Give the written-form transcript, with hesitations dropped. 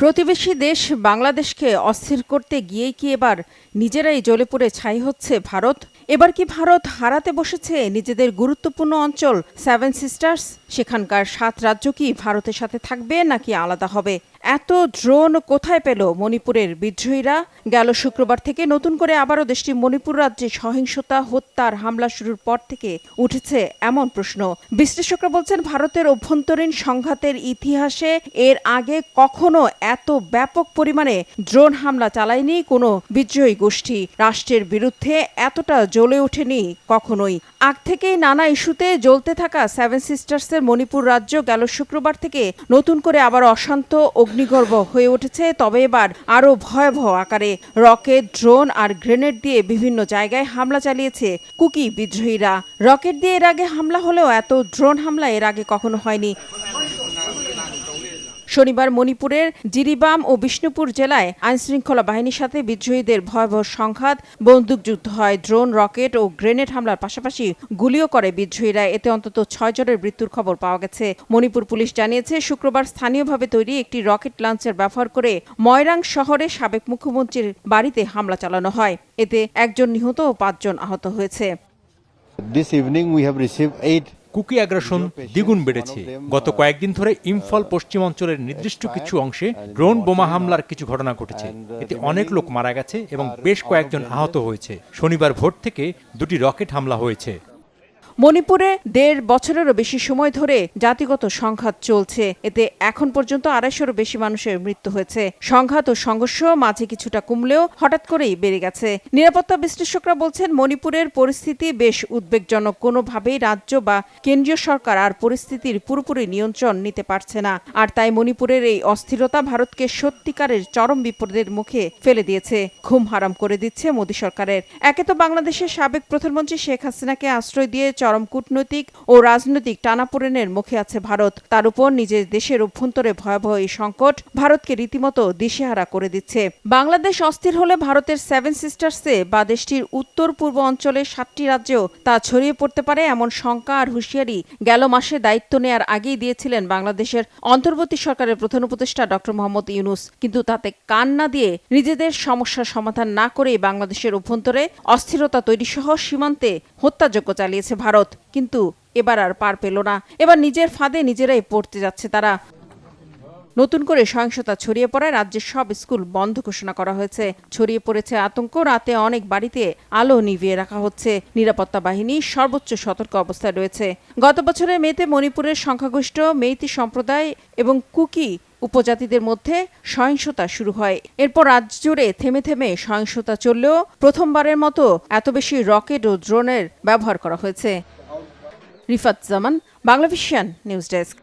প্রতিবেশী দেশ বাংলাদেশকে অস্থির করতে গিয়েই কি এবার নিজেরাই জ্বলে পুড়ে ছাই হচ্ছে ভারত? এবার কি ভারত হারাতে বসেছে নিজেদের গুরুত্বপূর্ণ অঞ্চল সেভেন সিস্টার্স? সেখানকার 7 রাজ্য কি ভারতের সাথে থাকবে নাকি আলাদা হবে? এত ড্রোন কোথায় পেল মণিপুরের বিদ্রোহীরা? গেল শুক্রবার থেকে নতুন করে আবারও দেশটি মণিপুর রাজ্যে সহিংসতা, হত্যার হামলা শুরুর পর থেকে উঠেছে এমন প্রশ্ন। বিশ্লেষকরা বলছেন, ভারতের অভ্যন্তরীণ সংঘাতের ইতিহাসে এর আগে কখনো এত ব্যাপক পরিমাণে ড্রোন হামলা চালায়নি কোনো বিদ্রোহী গোষ্ঠী। রাষ্ট্রের বিরুদ্ধে এতটা জ্বলে ওঠেনি কখনোই। আগ থেকেই নানা ইস্যুতে জ্বলতে থাকা সেভেন সিস্টার্সের মণিপুর রাজ্য গেল শুক্রবার থেকে নতুন করে আবার অশান্ত অগ্নিগর্ভ হয়ে উঠেছে, তবে এবার আরও ভয়াবহ আকারে। রকেট, ড্রোন আর গ্রেনেড দিয়ে বিভিন্ন জায়গায় হামলা চালিয়েছে কুকি বিদ্রোহীরা। রকেট দিয়ে এর আগে হামলা হলেও এত ড্রোন হামলা এর আগে কখনো হয়নি। শনিবার মণিপুরের জিরিবাম ও বিষ্ণুপুর জেলায় আইনশৃঙ্খলা বাহিনীর সাথে বিদ্রোহীদের ভয়াবহ সংঘাত, বন্দুকযুদ্ধ হয়। ড্রোন, রকেট ও গ্রেনেড হামলার পাশাপাশি গুলিও করে বিদ্রোহীরা। এতে অন্তত 6 জনের মৃত্যুর খবর পাওয়া গেছে। মণিপুর পুলিশ জানিয়েছে, শুক্রবার স্থানীয়ভাবে তৈরি একটি রকেট লঞ্চার ব্যবহার করে ময়রাং শহরে সাবেক মুখ্যমন্ত্রীর বাড়িতে হামলা চালানো হয়। এতে 1 জন নিহত ও 5 জন আহত হয়েছে। কুকি আগ্রাসন দ্বিগুণ বেড়েছে। গত কয়েকদিন ধরে ইম্ফল পশ্চিম অঞ্চলের নির্দিষ্ট কিছু অংশে ড্রোন বোমা হামলার কিছু ঘটনা ঘটেছে। এতে অনেক লোক মারা গেছে এবং বেশ কয়েকজন আহত হয়েছে। শনিবার ভোর থেকে 2টি রকেট হামলা হয়েছে। মণিপুরে 1.5 বছরেরও বেশি সময় ধরে জাতিগত সংঘাত চলছে। এতে এখন পর্যন্ত 250-এরও বেশি মানুষের মৃত্যু হয়েছে। সংঘাত ও সংঘর্ষ মাঝে কিছুটা কমলেও হঠাৎ করেই বেড়ে গেছে। নিরাপত্তা বিশ্লেষকরা বলছেন, মণিপুরের পরিস্থিতি বেশ উদ্বেগজনক। কোনোভাবেই রাজ্য বা কেন্দ্রীয় সরকার আর পরিস্থিতির পুরোপুরি নিয়ন্ত্রণ নিতে পারছে না। আর তাই মণিপুরের এই অস্থিরতা ভারতকে সত্যিকারের চরম বিপদের মুখে ফেলে দিয়েছে, ঘুম হারাম করে দিচ্ছে মোদী সরকারের। একে তো বাংলাদেশের সাবেক প্রধানমন্ত্রী শেখ হাসিনাকে আশ্রয় দিয়ে চরম কূটনৈতিক ও রাজনৈতিক টানাপোড়েনের মুখে আছে ভারত। তার উপর নিজের দেশের অভ্যন্তরে ভয়াবহ এই সংকট ভারতকে রীতিমতো দিশেহারা করে দিচ্ছে। বাংলাদেশ অস্থির হলে ভারতের সেভেন সিস্টার্সে বা দেশটির উত্তর পূর্ব অঞ্চলের 7টি রাজ্যেও তা ছড়িয়ে পড়তে পারে, এমন শঙ্কা আর হুঁশিয়ারি গেল মাসে দায়িত্ব নেয়ার আগেই দিয়েছিলেন বাংলাদেশের অন্তর্বর্তী সরকারের প্রধান উপদেষ্টা ডক্টর মোহাম্মদ ইউনূস। কিন্তু তাতে কান না দিয়ে নিজেদের সমস্যার সমাধান না করেই বাংলাদেশের অভ্যন্তরে অস্থিরতা তৈরি সহ সীমান্তে হত্যাযজ্ঞ চালিয়েছে ভারত। কিন্তু এবার আর পার পেল না। এবার নিজের ফাঁদে নিজেরাই পড়তে যাচ্ছে তারা। নতুন করে সহিংসতা ছড়িয়ে পড়ায় রাজ্যের সব স্কুল বন্ধ ঘোষণা করা হয়েছে। ছড়িয়ে পড়েছে আতঙ্ক। রাতে অনেক বাড়িতে আলো নিভিয়ে রাখা হচ্ছে। নিরাপত্তা বাহিনী সর্বোচ্চ সতর্ক অবস্থায় রয়েছে। গত বছরের মেতে মণিপুরের সংখ্যাগরিষ্ঠ মেইতি সম্প্রদায় এবং কুকি উপজাতিদের মধ্যে সহিংসতা শুরু হয়। এরপর রাজ্য জুড়ে থেমে থেমে সহিংসতা চললেও প্রথমবারের মতো এত বেশি রকেট ও ড্রোনের ব্যবহার করা হয়েছে। রিফাত জামান, বাংলাভিশন নিউজ ডেস্ক।